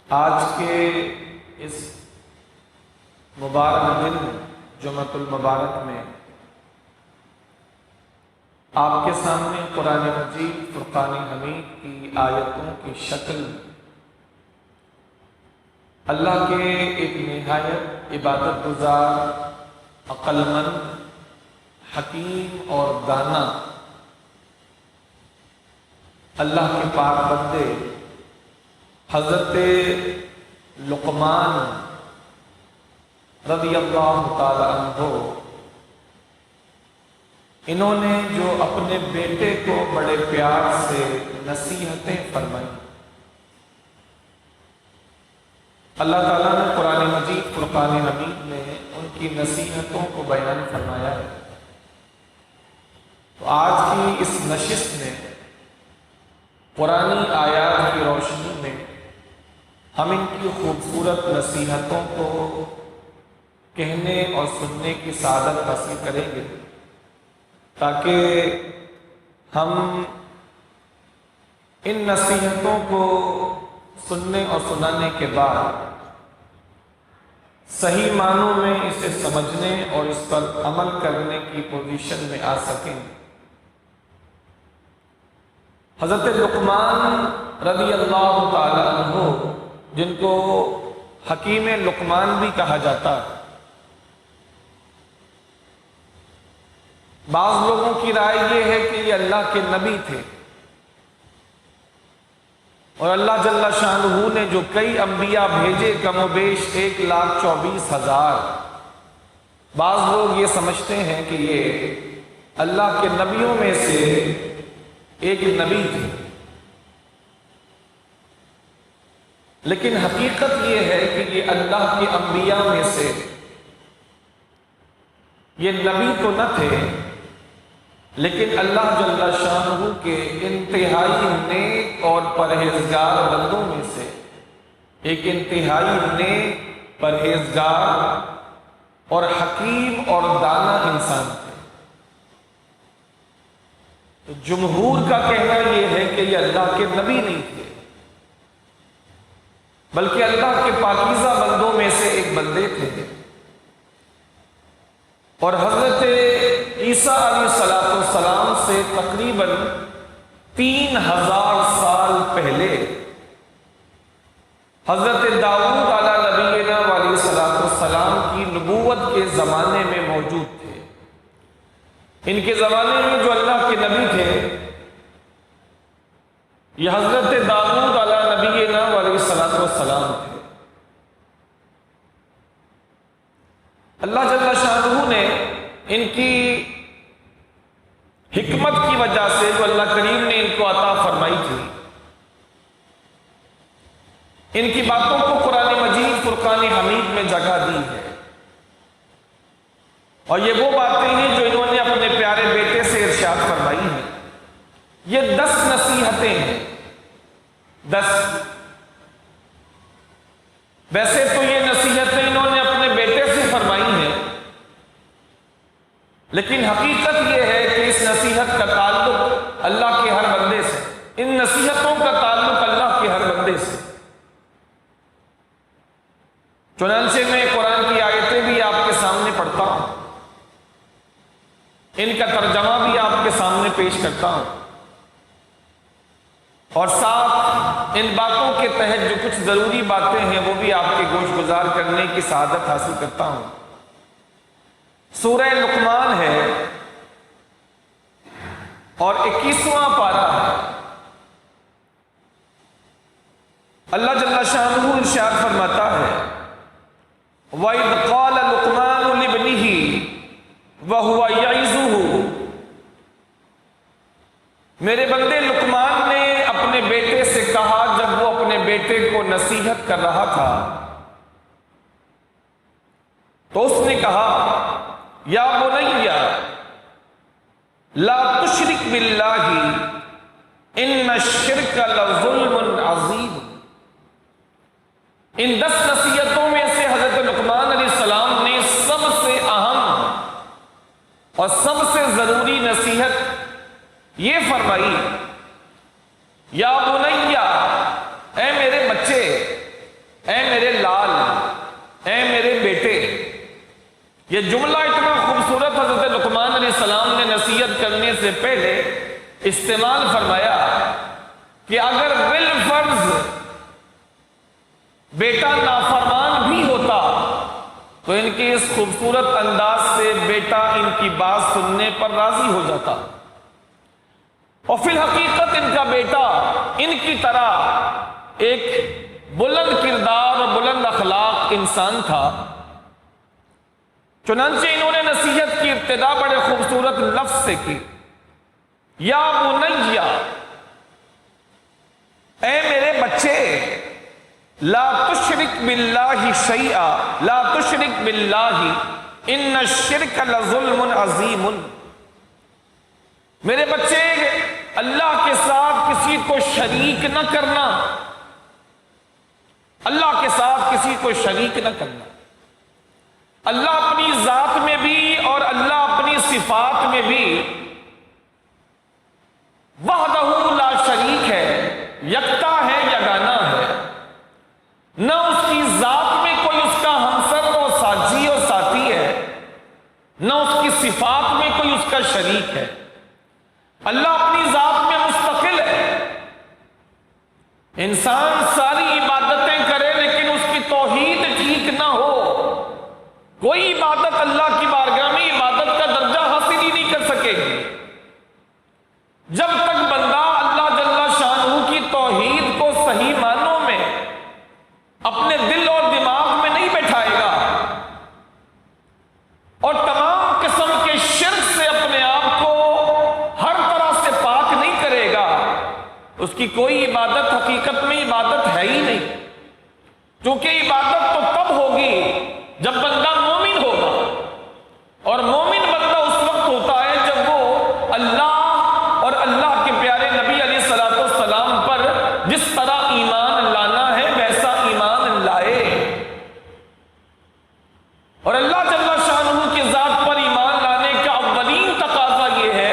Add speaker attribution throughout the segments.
Speaker 1: آج کے اس مبارک دن جمعۃ المبارک میں آپ کے سامنے قرآن مجید فرقان حمید کی آیتوں کی شکل اللہ کے ایک نہایت عبادت گزار، عقل مند، حکیم اور دانا اللہ کے پاک بندے حضرت لقمان رضی اللہ تعالی عنہ، انہوں نے جو اپنے بیٹے کو بڑے پیار سے نصیحتیں فرمائیں، اللہ تعالیٰ نے قرآن مجید فرقان حمید میں ان کی نصیحتوں کو بیان فرمایا ہے۔ تو آج کی اس نشست میں قرآنی آیات کی روشنی میں ہم ان کی خوبصورت نصیحتوں کو کہنے اور سننے کی سعادت حاصل کریں گے، تاکہ ہم ان نصیحتوں کو سننے اور سنانے کے بعد صحیح معنوں میں اسے سمجھنے اور اس پر عمل کرنے کی پوزیشن میں آ سکیں۔ حضرت لقمان رضی اللہ تعالی عنہ، جن کو حکیم لقمان بھی کہا جاتا ہے، بعض لوگوں کی رائے یہ ہے کہ یہ اللہ کے نبی تھے، اور اللہ جل شانہ نے جو کئی انبیاء بھیجے کم و بیش 1,24,000، بعض لوگ یہ سمجھتے ہیں کہ یہ اللہ کے نبیوں میں سے ایک نبی تھے، لیکن حقیقت یہ ہے کہ یہ اللہ کے انبیاء میں سے یہ نبی تو نہ تھے، لیکن اللہ جل شانہ کے انتہائی نیک اور پرہیزگار بندوں میں سے ایک انتہائی نیک، پرہیزگار اور حکیم اور دانا انسان تھے۔ تو جمہور کا کہنا یہ ہے کہ یہ اللہ کے نبی نہیں تھے، بلکہ اللہ کے پاکیزہ بندوں میں سے ایک بندے تھے، اور حضرت عیسیٰ علیہ السلام سے تقریباً 3,000 سال پہلے حضرت داؤد علیہ نبینا علیہ السلام کی نبوت کے زمانے میں موجود تھے۔ ان کے زمانے میں جو اللہ کے نبی تھے یہ حضرت داؤد علیہ نبینا علیہ السلام تھے۔ اللہ جل شانہ نے ان کی حکمت کی وجہ سے جو اللہ کریم نے ان کو عطا فرمائی تھی، ان کی باتوں کو قرآن مجید فرقان حمید میں جگہ دی ہے، اور یہ وہ باتیں ہیں جو انہوں نے اپنے پیارے بیٹے سے ارشاد فرمائی ہیں۔ یہ 10 نصیحتیں ہیں، 10۔ ویسے تو یہ نصیحتیں انہوں نے اپنے بیٹے سے فرمائی ہیں، لیکن حقیقت یہ ہے کہ اس نصیحت کا تعلق اللہ کے ہر بندے سے، ان نصیحتوں کا تعلق اللہ کے ہر بندے سے۔ چنانچہ میں قرآن کی آیتیں بھی آپ کے سامنے پڑھتا ہوں، ان کا ترجمہ بھی آپ کے سامنے پیش کرتا ہوں، اور ساتھ ان باتوں کے تحت جو کچھ ضروری باتیں ہیں وہ بھی آپ کے گوش گزار کرنے کی سعادت حاصل کرتا ہوں۔ سورہ لقمان ہے اور 21واں پارہ ہے۔ اللہ جل شانہ ارشاد فرماتا ہے، وَإِذْ قَالَ لُقْمَانُ لِابْنِهِ وَهُوَ يَعِظُهُ، میرے بندے لقمان نے اپنے بیٹے سے کہا جب وہ اپنے بیٹے کو نصیحت کر رہا تھا، تو اس نے کہا، یا بنی لا تشرک باللہ ان الشرک لظلم عظیم۔ ان 10 نصیحتوں میں سے حضرت لقمان علیہ السلام نے سب سے اہم اور سب سے ضروری نصیحت یہ فرمائی، یا بنیا، اے میرے بچے، یہ جملہ اتنا خوبصورت حضرت لقمان علیہ السلام نے نصیحت کرنے سے پہلے استعمال فرمایا کہ اگر بالفرض بیٹا نافرمان بھی ہوتا تو ان کے اس خوبصورت انداز سے بیٹا ان کی بات سننے پر راضی ہو جاتا، اور فی الحقیقت ان کا بیٹا ان کی طرح ایک بلند کردار اور بلند اخلاق انسان تھا۔ چنانچہ انہوں نے نصیحت کی ابتدا بڑے خوبصورت لفظ سے کی، یا بنیا، اے میرے بچے، لا تشرک باللہ شیئا، لا تشرک باللہ ان الشرک لظلم عظیم۔ میرے بچے، اللہ کے ساتھ کسی کو شریک نہ کرنا، اللہ کے ساتھ کسی کو شریک نہ کرنا۔ اللہ اپنی ذات میں بھی اور اللہ اپنی صفات میں بھی وحدہ لا شریک ہے، یکتا ہے، یگانہ ہے۔ نہ اس کی ذات میں کوئی اس کا ہمسر اور ساجی اور ساتھی ہے، نہ اس کی صفات میں کوئی اس کا شریک ہے۔ اللہ اپنی ذات میں مستقل ہے۔ انسان ساری عبادتیں کرے لیکن اس کی توحید ٹھیک نہ ہو، کوئی عبادت اللہ کی بارگاہ میں عبادت کا درجہ حاصل ہی نہیں کر سکے گی جب تک بندہ اللہ جل شانہ کی توحید کو صحیح معنوں میں اپنے دل اور دماغ میں نہیں بیٹھائے گا اور تمام قسم کے شرک سے اپنے آپ کو ہر طرح سے پاک نہیں کرے گا، اس کی کوئی عبادت حقیقت میں عبادت ہے ہی نہیں۔ کیونکہ عبادت تو تب ہوگی جب بندہ مومن ہوگا، اور مومن بندہ اس وقت ہوتا ہے جب وہ اللہ اور اللہ کے پیارے نبی علیہ الصلوۃ والسلام پر جس طرح ایمان لانا ہے ویسا ایمان لائے، اور اللہ جل شانہ کی ذات پر ایمان لانے کا اولین تقاضا یہ ہے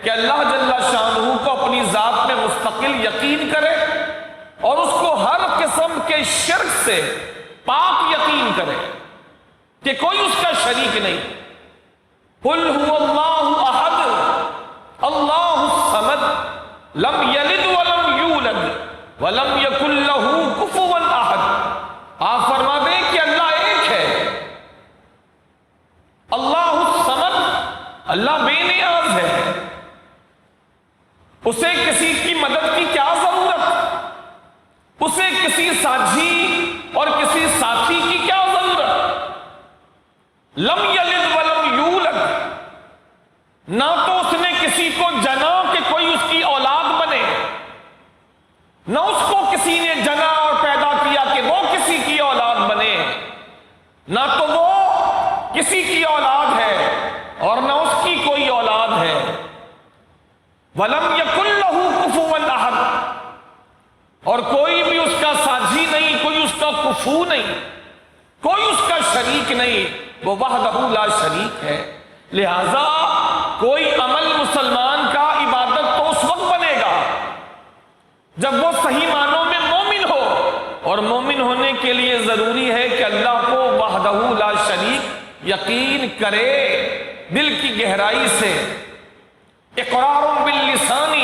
Speaker 1: کہ اللہ جل شانہ کو اپنی ذات میں مستقل یقین کرے اور اس کو ہر قسم کے شرک سے پاک یقین کرے کہ کوئی اس کا شریک نہیں۔ قل هو اللہ احد اللہ الصمد لم یلد ولم یولد ولم یکن لہ کفوا احد۔ آپ فرما دیں کہ اللہ ایک ہے، اللہ الصمد، اللہ بے نیاز ہے، اسے کسی کی مدد کی کیا ضرورت، اسے کسی ساجھی اور کسی ساتھی کی کیا ضرورت۔ لم یلد ولم یولد، نہ تو اس نے کسی کو جنا کہ کوئی اس کی اولاد بنے، نہ اس کو کسی نے جنا اور پیدا کیا کہ وہ کسی کی اولاد بنے، نہ تو وہ کسی کی اولاد ہے اور نہ اس کی کوئی اولاد ہے۔ ولم یکن لہ کفوا احد، اور کوئی بھی اس کا ساجی نہیں، کوئی اس کا کفو نہیں، کوئی اس کا شریک نہیں، وہ وحدہ لا شریک ہے۔ لہذا کوئی عمل مسلمان کا عبادت تو اس وقت بنے گا جب وہ صحیح معنوں میں مومن ہو، اور مومن ہونے کے لیے ضروری ہے کہ اللہ کو وحدہ لا شریک یقین کرے دل کی گہرائی سے، اقرار باللسان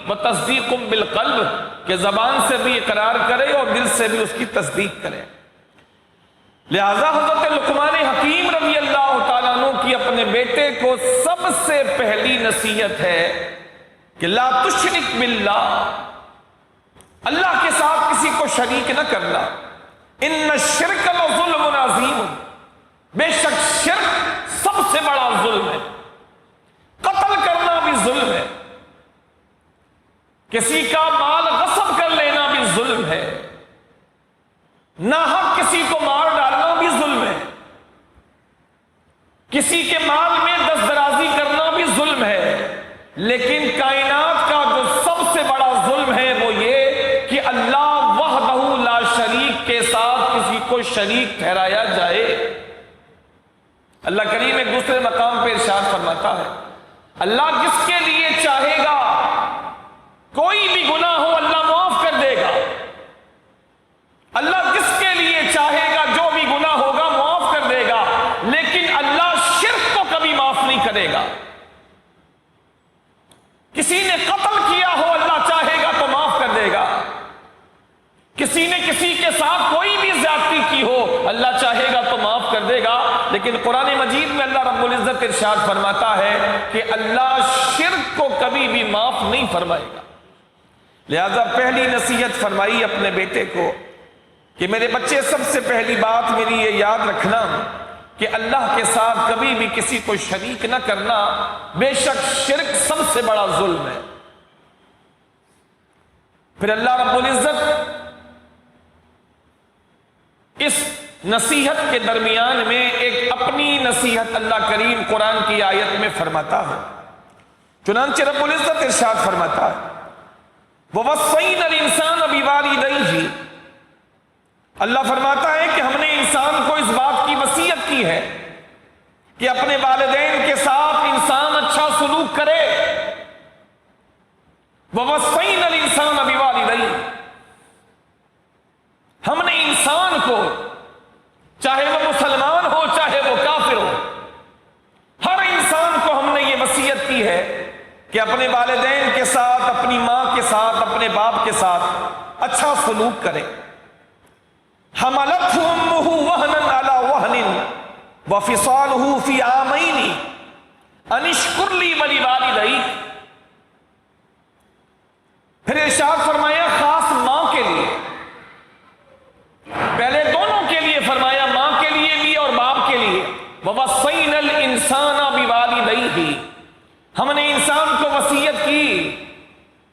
Speaker 1: و تصدیق بالقلب، کہ زبان سے بھی اقرار کرے اور دل سے بھی اس کی تصدیق کرے۔ لہذا حضرت لقمان حکیم رضی اللہ تعالیٰ عنہ کی اپنے بیٹے کو سب سے پہلی نصیحت ہے کہ لا تشرک باللہ، اللہ کے ساتھ کسی کو شریک نہ کرنا۔ ان الشرک لظلم عظیم، بے شک شرک سب سے بڑا ظلم ہے، قتل کرنا بھی ظلم ہے، کسی کا مال غصب کر لینا بھی ظلم ہے، ناحق کسی کو مار ڈالنا بھی ظلم ہے، کسی کے مال میں دستدرازی کرنا بھی ظلم ہے۔ لیکن کائنات کا جو سب سے بڑا ظلم ہے وہ یہ کہ اللہ وحدہ لا شریک کے ساتھ کسی کو شریک ٹھہرایا جائے۔ اللہ کریم ایک دوسرے مقام پہ ارشاد فرماتا ہے، اللہ جس کے لیے چاہے گا کوئی بھی گناہ ہو اللہ معاف کر دے گا، اللہ جس کے لیے چاہے گا جو بھی گناہ ہوگا معاف کر دے گا، لیکن اللہ کسی نے کسی کے ساتھ کوئی بھی زیادتی کی ہو اللہ چاہے گا تو معاف کر دے گا، لیکن قرآن مجید میں اللہ رب العزت ارشاد فرماتا ہے کہ اللہ شرک کو کبھی بھی معاف نہیں فرمائے گا۔ لہذا پہلی نصیحت فرمائی اپنے بیٹے کو کہ میرے بچے، سب سے پہلی بات میری یہ یاد رکھنا کہ اللہ کے ساتھ کبھی بھی کسی کو شریک نہ کرنا، بے شک شرک سب سے بڑا ظلم ہے۔ پھر اللہ رب العزت اس نصیحت کے درمیان میں ایک اپنی نصیحت اللہ کریم قرآن کی آیت میں فرماتا ہے۔ چنانچہ رب العزت ارشاد فرماتا ہے وَوَصَّيْنَا الْإِنسَانَ بِوَالِدَيْهِ، اللہ فرماتا ہے کہ ہم نے انسان کو اس بات کی وصیت کی ہے کہ اپنے والدین کے ساتھ انسان اچھا سلوک کرے۔ وَوَصَّيْنَا الْإِنسَانَ بِوَالِدَيْهِ، ہم نے انسان کو، چاہے وہ مسلمان ہو چاہے وہ کافر ہو، ہر انسان کو ہم نے یہ وصیت کی ہے کہ اپنے والدین کے ساتھ، اپنی ماں کے ساتھ، اپنے باپ کے ساتھ اچھا سلوک کرے۔ حملتہ امہ وہنا علی وہن وفصالہ فی عامین ان اشکر لی ولوالدیک، پھر ارشاد فرمایا خاص ماں کے لیے، پہلے دونوں کے لیے فرمایا، ماں کے لیے بھی اور باپ کے لیے۔ وَوَصَّيْنَا الْإِنسَانَ بِوَالِدَيْهِ، ہم نے انسان کو وصیت کی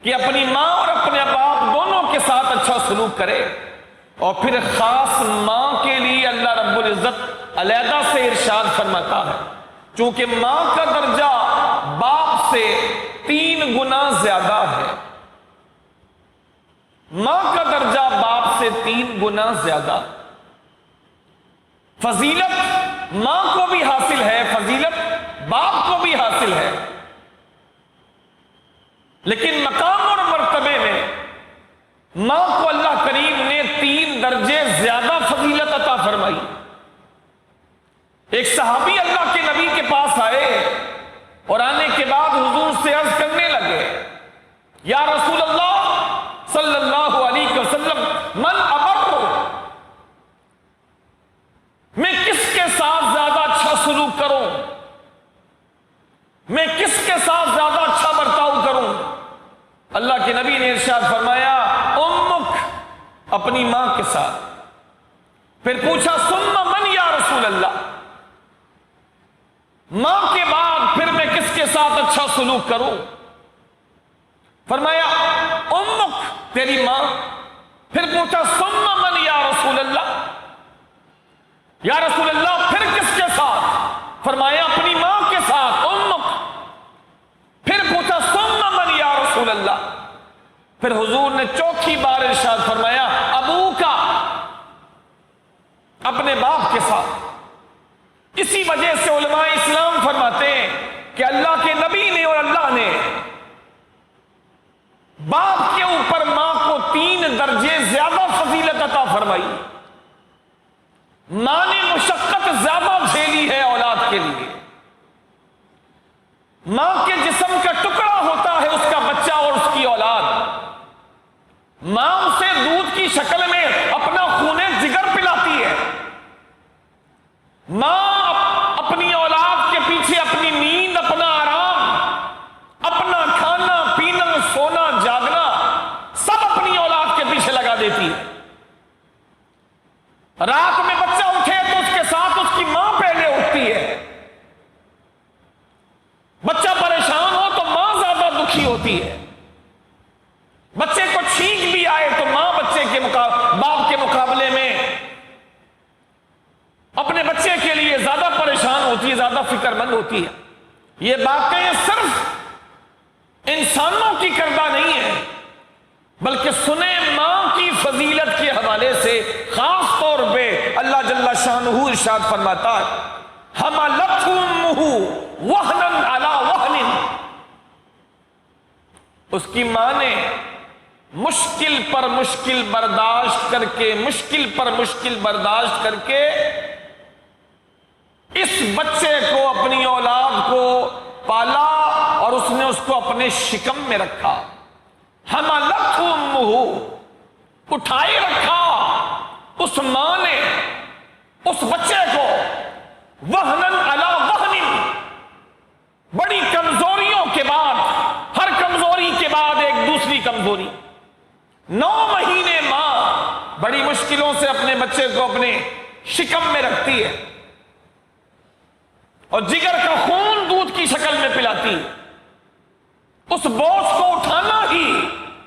Speaker 1: کہ اپنی ماں اور اپنے باپ دونوں کے ساتھ اچھا سلوک کرے۔ اور پھر خاص ماں کے لیے اللہ رب العزت علیحدہ سے ارشاد فرماتا ہے، چونکہ ماں کا درجہ باپ سے 3 گنا زیادہ ہے، ماں کا درجہ باپ سے 3 گنا زیادہ۔ فضیلت ماں کو بھی حاصل ہے، فضیلت باپ کو بھی حاصل ہے، لیکن مقام اور مرتبے میں ماں کو اللہ کریم نے 3 درجے زیادہ فضیلت عطا فرمائی۔ ایک صحابی اللہ کے نبی کے پاس آئے اور آنے کے بعد حضور سے عرض کرنے لگے، یا رسول اللہ صلی اللہ علیہ وسلم، من ابر، میں کس کے ساتھ زیادہ اچھا سلوک کروں، میں کس کے ساتھ زیادہ اچھا برتاؤ کروں؟ اللہ کے نبی نے ارشاد فرمایا امک، اپنی ماں کے ساتھ۔ پھر پوچھا ثم من یا رسول اللہ، ماں کے بعد پھر میں کس کے ساتھ اچھا سلوک کروں؟ فرمایا امک، تیری ماں۔ پھر پوچھا ثم من یا رسول اللہ، یا رسول اللہ پھر کس کے ساتھ؟ فرمایا اپنی ماں کے ساتھ، امک۔ پھر پوچھا ثم من یا رسول اللہ، پھر حضور نے چوتھی بار ارشاد فرمایا ابو کا، اپنے باپ کے ساتھ۔ اسی وجہ سے علماء اسلام فرماتے ہیں کہ اللہ کے نبی نے اور اللہ نے باپ کے اوپر ماں کو 3 درجے زیادہ فضیلت عطا فرمائی۔ ماں نے مشقت زیادہ جھیلی ہے اولاد کے لیے، ماں کے جسم کا ٹکڑا ہوتا ہے اس کا بچہ اور اس کی اولاد، ماں اسے دودھ کی شکل میں اپنا خون جگر پلاتی ہے، ماں اپنی اولاد کے پیچھے اپنی نیند، اپنا آرام، اپنا کھانا پینا، سونا جاگنا سب اپنی اولاد کے پیچھے لگا دیتی ہے۔ رات میں بچہ اٹھے تو اس کے ساتھ اس کی ماں پہلے اٹھتی ہے، بچہ پریشان ہو تو ماں زیادہ دکھی ہوتی ہے، بچے کو چھینک بھی آئے تو ماں بچے کے باپ کے مقابلے میں اپنے بچے کے لیے زیادہ پریشان ہوتی ہے، زیادہ فکر مند ہوتی ہے۔ یہ باتیں صرف انسانوں کی کردہ نہیں ہے، بلکہ سنیں ماں کی فضیلت کے حوالے سے خاص طور پہ اللہ جل شانہ ارشاد فرماتا ہے حملتہ امہ وہنا علی وہن، اس کی ماں نے مشکل پر مشکل برداشت کر کے، مشکل پر مشکل برداشت کر کے اس بچے کو، اپنی اولاد کو پالا اور اس نے اس کو اپنے شکم میں رکھا۔ حملتہ امہ، اٹھائے رکھا اس ماں نے اس بچے کو وہنن علی وہن، بڑی کمزوریوں کے بعد، ہر کمزوری کے بعد ایک دوسری کمزوری، 9 مہینے ماں بڑی مشکلوں سے اپنے بچے کو اپنے شکم میں رکھتی ہے اور جگر کا خون دودھ کی شکل میں پلاتی ہے۔ اس بوجھ کو اٹھانا ہی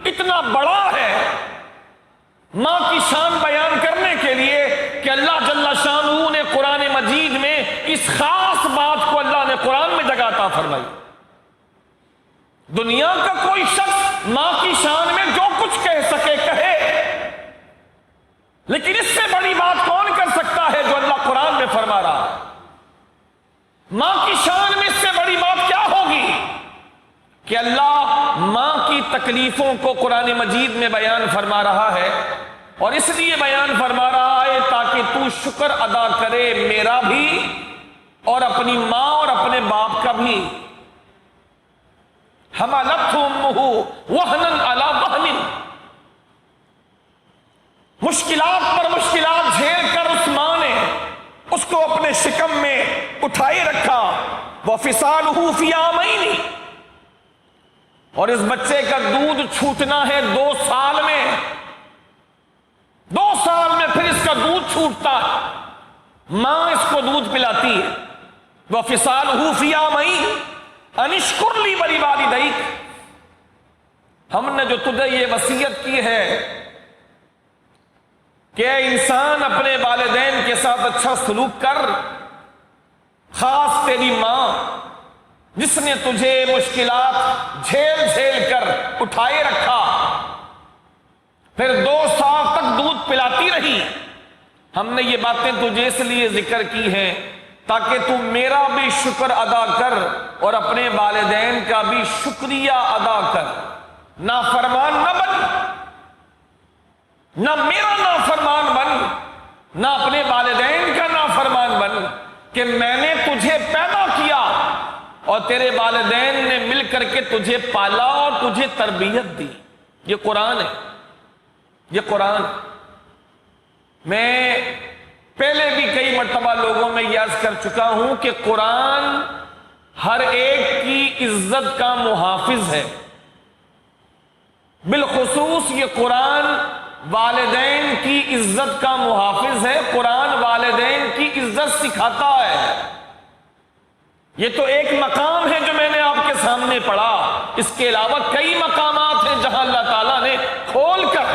Speaker 1: اتنا بڑا ہے ماں کی شان بیان کرنے کے لیے کہ اللہ جل شانہ نے قرآن مجید میں اس خاص بات کو اللہ نے قرآن میں جگہ عطا فرمائی۔ دنیا کا کوئی شخص ماں کی شان میں جو کچھ کہہ سکے کہے، لیکن اس سے بڑی بات کون کر سکتا ہے جو اللہ قرآن میں فرما رہا ہے؟ ماں کی شان میں اس سے بڑی بات کیا ہوگی کہ اللہ ماں کی تکلیفوں کو قرآن مجید میں بیان فرما رہا ہے، اور اس لیے بیان فرما رہا ہے تاکہ تو شکر ادا کرے میرا بھی اور اپنی ماں اور اپنے باپ کا بھی۔ حملتہ امہ وہنن علی وہن، مشکلات پر مشکلات جھیل کر اس ماں نے اس کو اپنے شکم میں اٹھائے رکھا۔ وفصالہ فی عامین، اور اس بچے کا دودھ چھوٹنا ہے 2 سال میں، 2 سال میں پھر اس کا دودھ چھوٹتا ہے، ماں اس کو دودھ پلاتی ہے۔ وفصالہ فی عامین ان اشکر لی ولوالدیک، ہم نے جو تجھے یہ وصیت کی ہے کہ اے انسان اپنے والدین کے ساتھ اچھا سلوک کر، خاص تیری ماں جس نے تجھے مشکلات جھیل جھیل کر اٹھائے رکھا، پھر 2 سال تک دودھ پلاتی رہی، ہم نے یہ باتیں تجھے اس لیے ذکر کی ہیں تاکہ تو میرا بھی شکر ادا کر اور اپنے والدین کا بھی شکریہ ادا کر، نافرمان نہ بن، نہ میرا نافرمان بن، نہ اپنے والدین کا نافرمان بن، کہ میں نے تجھے پیدا کیا اور تیرے والدین نے مل کر کے تجھے پالا اور تجھے تربیت دی۔ یہ قرآن ہے، یہ قرآن۔ میں پہلے بھی کئی مرتبہ لوگوں میں یہ عرض کر چکا ہوں کہ قرآن ہر ایک کی عزت کا محافظ ہے، بالخصوص یہ قرآن والدین کی عزت کا محافظ ہے، قرآن والدین کی عزت سکھاتا ہے۔ یہ تو ایک مقام ہے جو میں نے آپ کے سامنے پڑھا، اس کے علاوہ کئی مقامات ہیں جہاں اللہ تعالیٰ نے کھول کر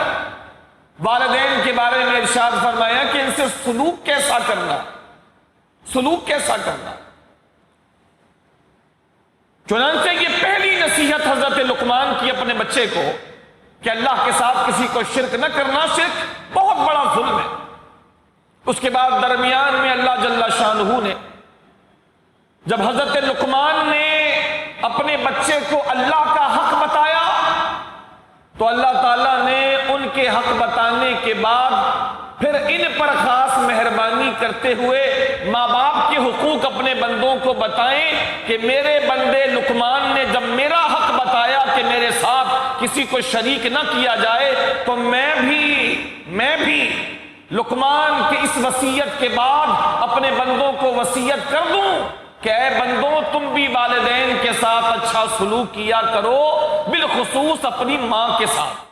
Speaker 1: والدین کے بارے میں ارشاد فرمایا کہ ان سے سلوک کیسا کرنا، سلوک کیسا کرنا۔ چنانچہ یہ پہلی نصیحت حضرت لقمان کی اپنے بچے کو کہ اللہ کے ساتھ کسی کو شرک نہ کرنا، شرک بہت بڑا ظلم ہے۔ اس کے بعد درمیان میں اللہ جل شانہ نے جب حضرت لقمان نے اپنے بچے کو اللہ کا حق بتایا تو اللہ تعالیٰ نے ان کے حق بتانے کے بعد پھر ان پر خاص مہربانی کرتے ہوئے ماں باپ کے حقوق اپنے بندوں کو بتائیں کہ میرے بندے لقمان نے جب میرا حق بتایا کہ میرے ساتھ کسی کو شریک نہ کیا جائے تو میں بھی لقمان کی اس وصیت کے بعد اپنے بندوں کو وصیت کر دوں کہ اے بندوں تم بھی والدین کے ساتھ اچھا سلوک کیا کرو، بالخصوص اپنی ماں کے ساتھ۔